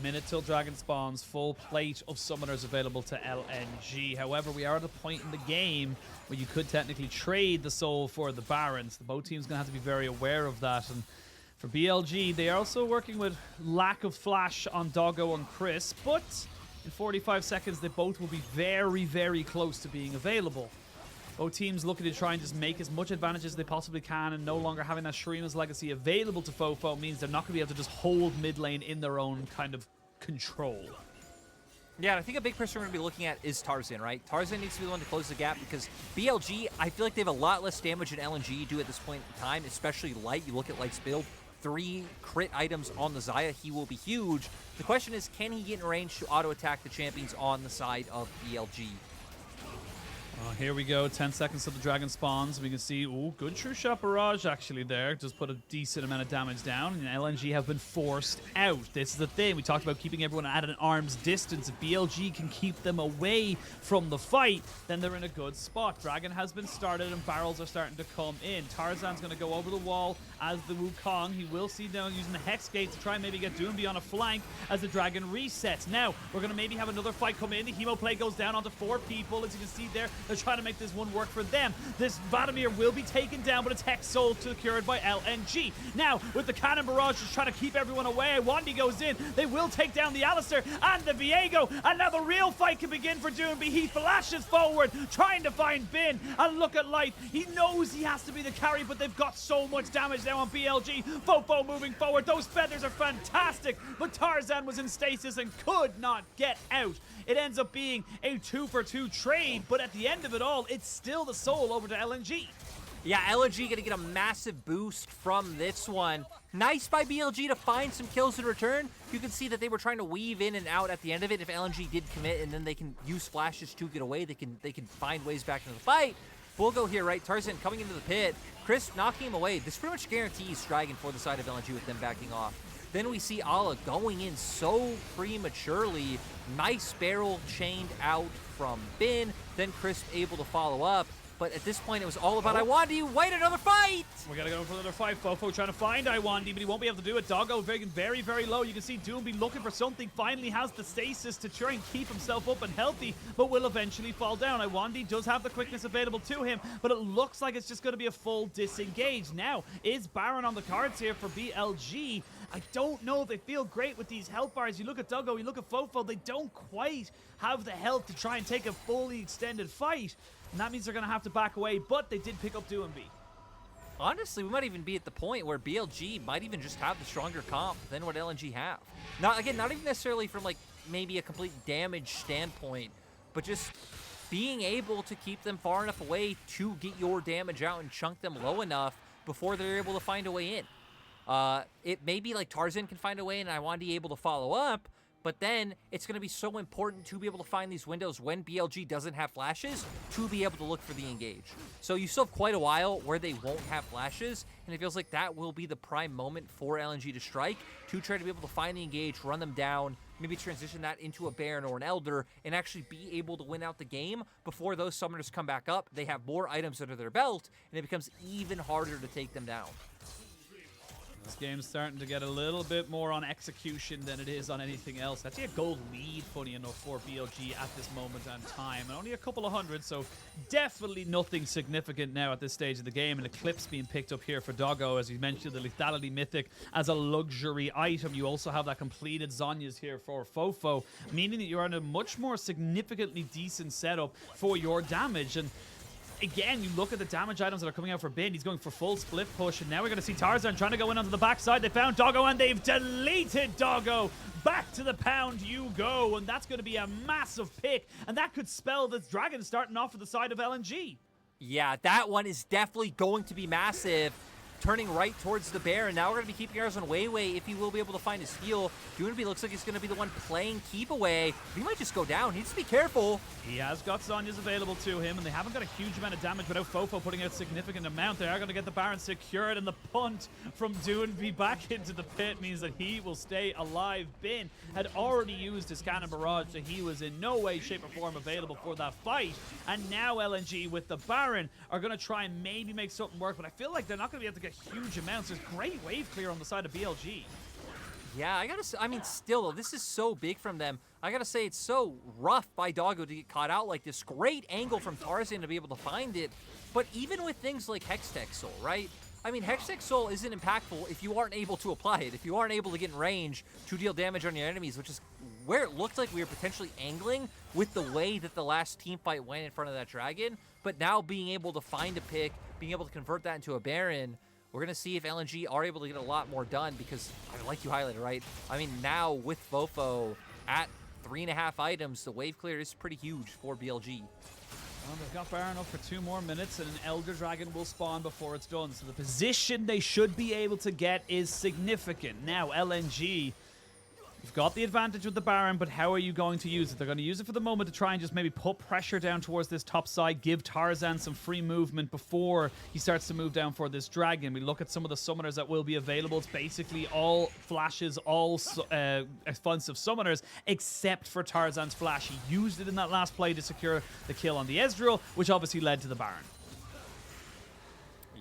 Minute till Dragon spawns, full plate of summoners available to LNG. However, we are at a point in the game where you could technically trade the soul for the Barons. The both team's going to have to be very aware of that. And for BLG, they are also working with lack of flash on Doggo and Chris, but in 45 seconds, they both will be very, very close to being available. Both teams looking to try and just make as much advantage as they possibly can, and no longer having that Shurima's Legacy available to FoFo means they're not going to be able to just hold mid lane in their own kind of control. Yeah, and I think a big person we're going to be looking at is Tarzan, right? Tarzan needs to be the one to close the gap because BLG, I feel like they have a lot less damage than LNG do at this point in time, especially Light. You look at Light's build, 3 crit items on the Xayah, he will be huge. The question is, can he get in range to auto-attack the champions on the side of BLG? Here we go, 10 seconds till the dragon spawns. We can see, ooh, good true shot barrage actually there. Just put a decent amount of damage down, and LNG have been forced out. This is the thing. We talked about keeping everyone at an arm's distance. If BLG can keep them away from the fight, then they're in a good spot. Dragon has been started, and barrels are starting to come in. Tarzan's going to go over the wall as the Wukong. He will see down using the Hex Gate to try and maybe get Doinb on a flank as the dragon resets. Now, we're going to maybe have another fight come in. The Hemo play goes down onto 4 people. As you can see there, they're trying to make this one work for them. This Vladimir will be taken down, but it's Hex Soul secured by LNG. Now, with the cannon barrage just trying to keep everyone away, Wandy goes in. They will take down the Alistar and the Viego, and now the real fight can begin for Doinb. He flashes forward, trying to find Bin, and look at Light. He knows he has to be the carry, but they've got so much damage now on BLG. FoFo moving forward. Those feathers are fantastic, but Tarzan was in stasis and could not get out. It ends up being a 2-for-2 trade, but at the end of it all, it's still the soul over to LNG. Yeah, LNG going to get a massive boost from this one. Nice by BLG to find some kills in return. You can see that they were trying to weave in and out at the end of it. If LNG did commit and then they can use flashes to get away, they can find ways back into the fight. We'll go here, right? Tarzan coming into the pit. Crisp knocking him away. This pretty much guarantees Dragon for the side of LNG with them backing off. Then we see Ala going in so prematurely. Nice barrel chained out from Bin. Then Crisp able to follow up. But at this point, it was all about Iwandi. Wait, another fight! We gotta go for another fight. FoFo trying to find Iwandi, but he won't be able to do it. Doggo very, very low. You can see Doinb looking for something. Finally has the stasis to try and keep himself up and healthy, but will eventually fall down. Iwandi does have the quickness available to him, but it looks like it's just going to be a full disengage. Now, is Baron on the cards here for BLG? I don't know if they feel great with these health bars. You look at Doggo, you look at FoFo, they don't quite have the health to try and take a fully extended fight. And that means they're going to have to back away, but they did pick up Doinb. Honestly, we might even be at the point where BLG might even just have the stronger comp than what LNG have. Not even necessarily from like maybe a complete damage standpoint, but just being able to keep them far enough away to get your damage out and chunk them low enough before they're able to find a way in. It may be like Tarzan can find a way and Iwandi able to follow up, but then it's going to be so important to be able to find these windows when BLG doesn't have flashes to be able to look for the engage. So you still have quite a while where they won't have flashes, and it feels like that will be the prime moment for LNG to strike, to try to be able to find the engage, run them down, maybe transition that into a Baron or an Elder, and actually be able to win out the game before those summoners come back up. They have more items under their belt, and it becomes even harder to take them down. This game's starting to get a little bit more on execution than it is on anything else. Actually a gold lead, funny enough, for BLG at this moment in time. And only a couple of hundred, so definitely nothing significant now at this stage of the game. And Eclipse being picked up here for Doggo, as you mentioned, the Lethality Mythic as a luxury item. You also have that completed Zhonya's here for FoFo, meaning that you're in a much more significantly decent setup for your damage. And again, you look at the damage items that are coming out for Bin. He's going for full split push, and now we're going to see Tarzan trying to go in onto the backside. They found Doggo, and they've deleted Doggo. Back to the pound you go, and that's going to be a massive pick, and that could spell this Dragon starting off for the side of LNG. Yeah, that one is definitely going to be massive. Turning right towards the Baron. Now we're going to be keeping ours on WeiWei if he will be able to find his heal. Doinb looks like he's going to be the one playing keep away. He might just go down. He needs to be careful. He has got Zhonya's available to him, and they haven't got a huge amount of damage without FoFo putting out a significant amount. They are going to get the Baron secured, and the punt from Doinb back into the pit means that he will stay alive. Bin had already used his cannon barrage, so he was in no way, shape, or form available for that fight. And now LNG with the Baron are going to try and maybe make something work, but I feel like they're not going to be able to get huge amounts. There's great wave clear on the side of BLG. Yeah, I mean, still, though, this is so big from them. I gotta say, it's so rough by Doggo to get caught out like this. Great angle from Tarzan to be able to find it. But even with things like Hextech Soul, right? I mean, Hextech Soul isn't impactful if you aren't able to apply it, if you aren't able to get in range to deal damage on your enemies, which is where it looked like we were potentially angling with the way that the last team fight went in front of that Dragon. But now being able to find a pick, being able to convert that into a Baron, we're going to see if LNG are able to get a lot more done because, like you highlighted, right? I mean, now with FoFo at 3.5 items. The wave clear is pretty huge for BLG. Well, they've got Baron up for 2 more minutes, and an Elder Dragon will spawn before it's done. So the position they should be able to get is significant. Now, LNG, you've got the advantage with the Baron, but how are you going to use it? They're going to use it for the moment to try and just maybe put pressure down towards this top side, give Tarzan some free movement before he starts to move down for this dragon. We look at some of the summoners that will be available. It's basically all flashes, all offensive summoners, except for Tarzan's flash. He used it in that last play to secure the kill on the Ezreal, which obviously led to the Baron.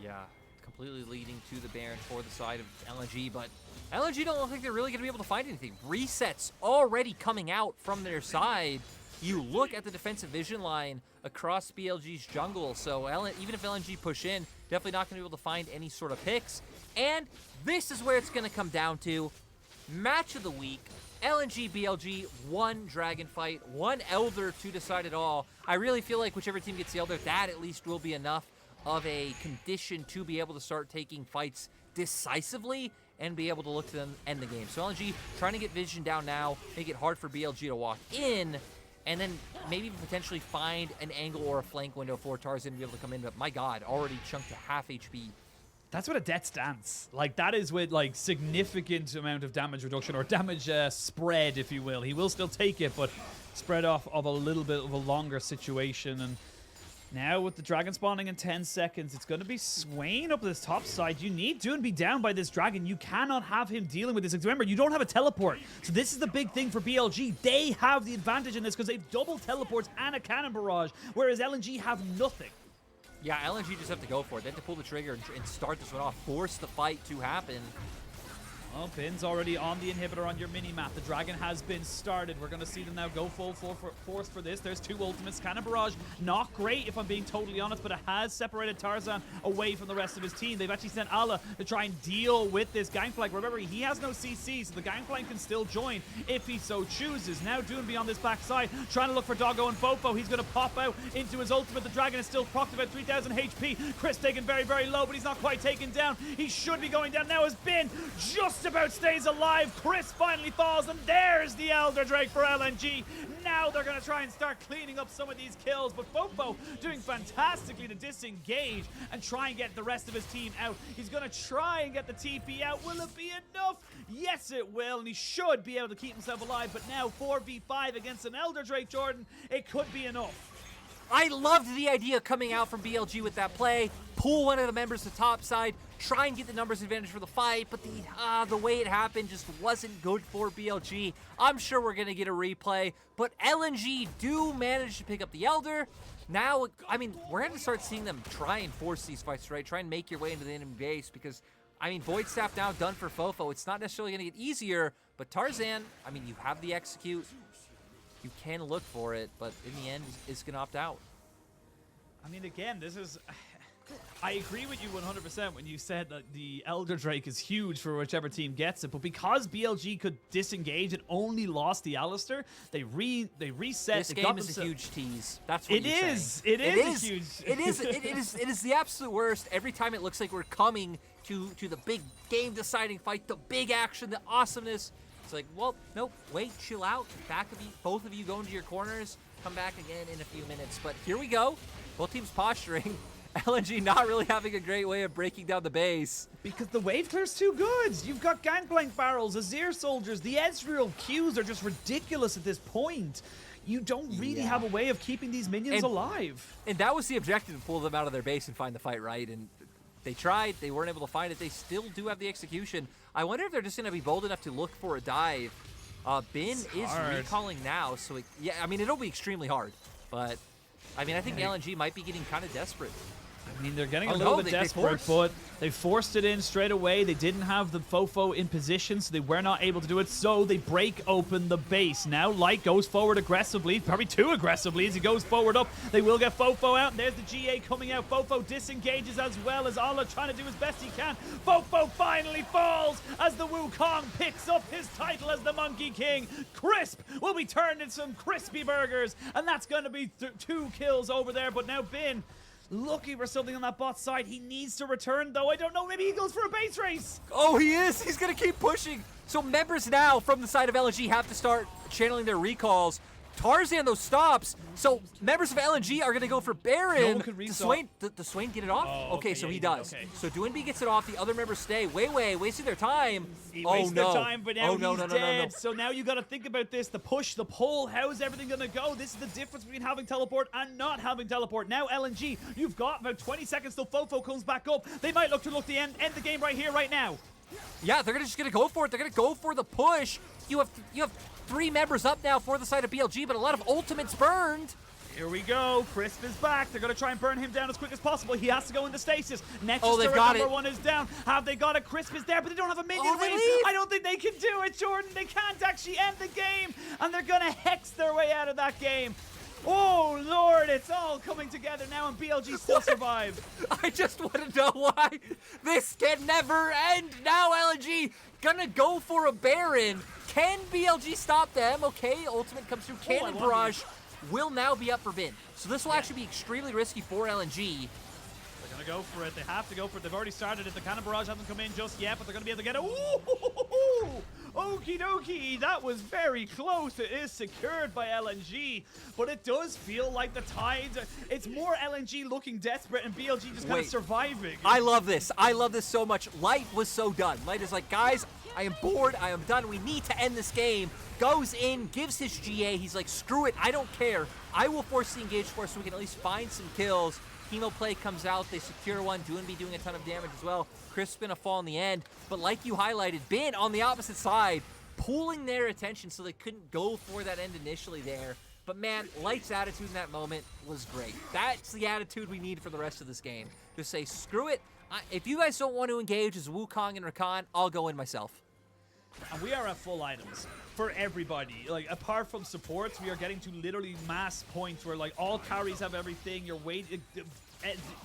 Yeah, completely leading to the Baron for the side of LNG, but LNG don't look like they're really going to be able to find anything. Resets already coming out from their side. You look at the defensive vision line across BLG's jungle, so even if LNG push in, definitely not going to be able to find any sort of picks. And this is where it's going to come down to match of the week. LNG, BLG, 1 dragon fight, 1 Elder to decide it all. I really feel like whichever team gets the Elder, that at least will be enough of a condition to be able to start taking fights decisively and be able to look to them end the game. So LNG trying to get vision down now, make it hard for BLG to walk in, and then maybe potentially find an angle or a flank window for Tarzan to be able to come in. But my God, already chunked to half HP. That's what a death stance. Like, that is with, like, significant amount of damage reduction, or damage spread, if you will. He will still take it, but spread off of a little bit of a longer situation. And now with the dragon spawning in 10 seconds, it's going to be Swain up this top side. You need Doinb down by this dragon. You cannot have him dealing with this. Remember, you don't have a teleport. So this is the big thing for BLG. They have the advantage in this because they've double teleports and a cannon barrage, whereas LNG have nothing. Yeah, LNG just have to go for it. They have to pull the trigger and start this one off. Force the fight to happen. Well, Bin's already on the inhibitor on your mini-map. The dragon has been started. We're going to see them now go full force for this. There's 2 ultimates. Cannon barrage, not great if I'm being totally honest, but it has separated Tarzan away from the rest of his team. They've actually sent Allah to try and deal with this Gangplank. Remember, he has no CC, so the Gangplank can still join if he so chooses. Now Doinb on this backside, trying to look for Doggo and FoFo. He's going to pop out into his ultimate. The dragon is still procced about 3,000 HP. Chris taken very, very low, but he's not quite taken down. He should be going down now as Bin just about stays alive. Chris finally falls, and there's the Elder Drake for LNG. Now they're going to try and start cleaning up some of these kills, but FoFo doing fantastically to disengage and try and get the rest of his team out. He's going to try and get the TP out. Will it be enough? Yes, it will, and he should be able to keep himself alive, but now 4v5 against an Elder Drake, Jordan, it could be enough. I loved the idea coming out from BLG with that play. Pull one of the members to top side, try and get the numbers advantage for the fight, but the way it happened just wasn't good for BLG. I'm sure we're going to get a replay, but LNG do manage to pick up the Elder. Now, I mean, we're going to start seeing them try and force these fights, right? Try and make your way into the enemy base because, I mean, Void Staff now done for FoFo. It's not necessarily going to get easier, but Tarzan, I mean, you have the execute. You can look for it, but in the end, it's going to opt out. I mean, again, this is... I agree with you 100% when you said that the Elder Drake is huge for whichever team gets it, but because BLG could disengage and only lost the Alistar, they reset. This game is a huge tease. That's what it is. It is huge. It is the absolute worst. Every time it looks like we're coming to the big game-deciding fight, the big action, the awesomeness. It's like, well, nope, wait, chill out. Both of you go into your corners. Come back again in a few minutes. But here we go. Both teams posturing. LNG not really having a great way of breaking down the base. Because the wave clear's too good. You've got Gangplank barrels, Azir soldiers. The Ezreal Qs are just ridiculous at this point. You don't really have a way of keeping these minions alive. And that was the objective, to pull them out of their base and find the fight, right? And they tried. They weren't able to find it. They still do have the execution. I wonder if they're just going to be bold enough to look for a dive. Bin is recalling now, so yeah, I mean, it'll be extremely hard. But, I mean, I think LNG might be getting kind of desperate. I mean, they're getting a little bit desperate, but they forced it in straight away. They didn't have the FoFo in position, so they were not able to do it. So they break open the base. Now Light goes forward aggressively, probably too aggressively as he goes forward up. They will get FoFo out, and there's the GA coming out. FoFo disengages as well as Allah trying to do his best he can. FoFo finally falls as the Wukong picks up his title as the Monkey King. Crisp will be turned into some crispy burgers, and that's going to be 2 kills over there. But now Bin looking for something on that bot side. He needs to return, though. I don't know. Maybe he goes for a base race. Oh, he is. He's going to keep pushing. So members now from the side of LNG have to start channeling their recalls. Tarzan, though, stops. So members of LNG are going to go for Baron. No one could Does Swain get it off? Oh, okay, so yeah, he does. Okay. So Doinb gets it off. The other members stay. WeiWei wasting their time. He Oh, wasted no. their time, but now no, he's no, dead. So now you got to think about this. The push, the pull. How is everything going to go? This is the difference between having teleport and not having teleport. Now LNG, you've got about 20 seconds till FoFo comes back up. They might look to end the game right here, right now. Yeah, they're just gonna go for it. They're gonna go for the push. You have 3 members up now for the side of BLG, but a lot of ultimates burned. Here we go. Crisp is back. They're going to try and burn him down as quick as possible. He has to go into stasis. Nexus they've turret got number it. 1 is down. Have they got it? Crisp is there, but they don't have a minion they wave. leave. I don't think they can do it, Jordan. They can't actually end the game, and they're going to hex their way out of that game. Oh, Lord, it's all coming together now, and BLG still survive. I just want to know why this can never end. Now LNG gonna go for a Baron. Can BLG stop them? Okay, ultimate comes through. Cannon Barrage will now be up for Bin. So this will actually be extremely risky for LNG. They're going to go for it. They have to go for it. They've already started it. The Cannon Barrage hasn't come in just yet, but they're going to be able to get it. Ooh! Okie dokie. That was very close. It is secured by LNG, but it does feel like the tides it's more LNG looking desperate and BLG just kind of surviving. I love this. I love this so much. Light was so done. Light is like, guys, I am bored. I am done. We need to end this game. Goes in, gives his GA. He's like, screw it. I don't care. I will force the engage for us so we can at least find some kills. Chemo play comes out. They secure one. Doinb doing a ton of damage as well. Crisp's gonna fall in the end. But like you highlighted, Bin on the opposite side, pulling their attention so they couldn't go for that end initially there. But man, Light's attitude in that moment was great. That's the attitude we need for the rest of this game. Just say, screw it. If you guys don't want to engage as Wukong and Rakan, I'll go in myself. And we are at full items for everybody. Like, apart from supports, we are getting to literally mass points where, like, all carries have everything. You're waiting.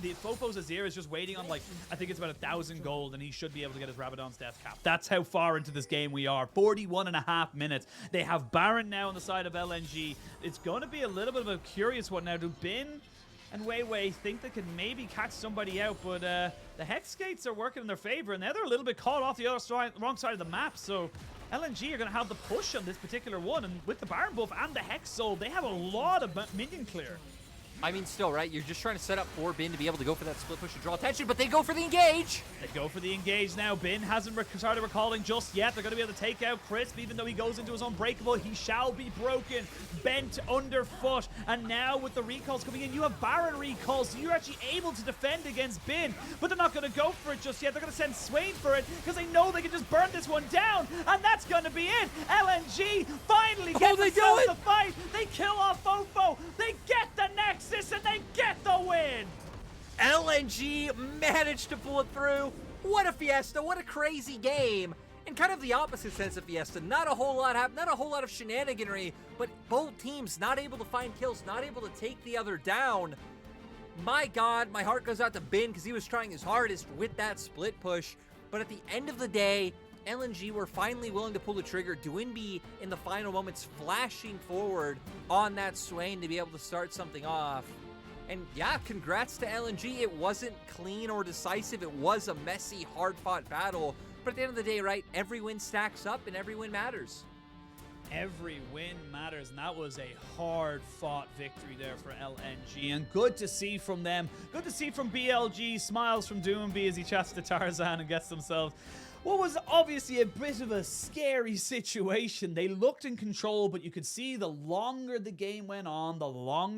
The FoFo's Azir is just waiting on, like, I think it's about 1,000 gold, and he should be able to get his Rabadon's death cap. That's how far into this game we are. 41.5 minutes. They have Baron now on the side of LNG. It's going to be a little bit of a curious one now. Do Bin and WeiWei think they can maybe catch somebody out, but the Hex Gates are working in their favor, and now they're a little bit caught off the wrong side of the map, so LNG are going to have the push on this particular one, and with the Baron buff and the Hex Soul, they have a lot of minion clear. I mean, still, right? You're just trying to set up for Bin to be able to go for that split push to draw attention, but they go for the engage. They go for the engage now. Bin hasn't started recalling just yet. They're going to be able to take out Crisp. Even though he goes into his unbreakable, he shall be broken, bent underfoot. And now with the recalls coming in, you have Baron recalls, so you're actually able to defend against Bin. But they're not going to go for it just yet. They're going to send Swain for it because they know they can just burn this one down. And that's going to be it. LNG finally get themselves the fight. They kill off FoFo. They get the Nexus and they get the win. LNG managed to pull it through. What a fiesta, what a crazy game. In kind of the opposite sense of fiesta, not a whole lot happened, not a whole lot of shenaniganry, but both teams not able to find kills, not able to take the other down. My God, my heart goes out to Bin because he was trying his hardest with that split push. But at the end of the day, LNG were finally willing to pull the trigger. Doinb in the final moments flashing forward on that Swain to be able to start something off. And yeah, congrats to LNG. It wasn't clean or decisive. It was a messy, hard-fought battle. But at the end of the day, right, every win stacks up and every win matters. Every win matters, and that was a hard-fought victory there for LNG, and good to see from them. Good to see from BLG, smiles from Doinb as he chats to Tarzan and gets themselves what was obviously a bit of a scary situation. They looked in control, but you could see the longer the game went on, the longer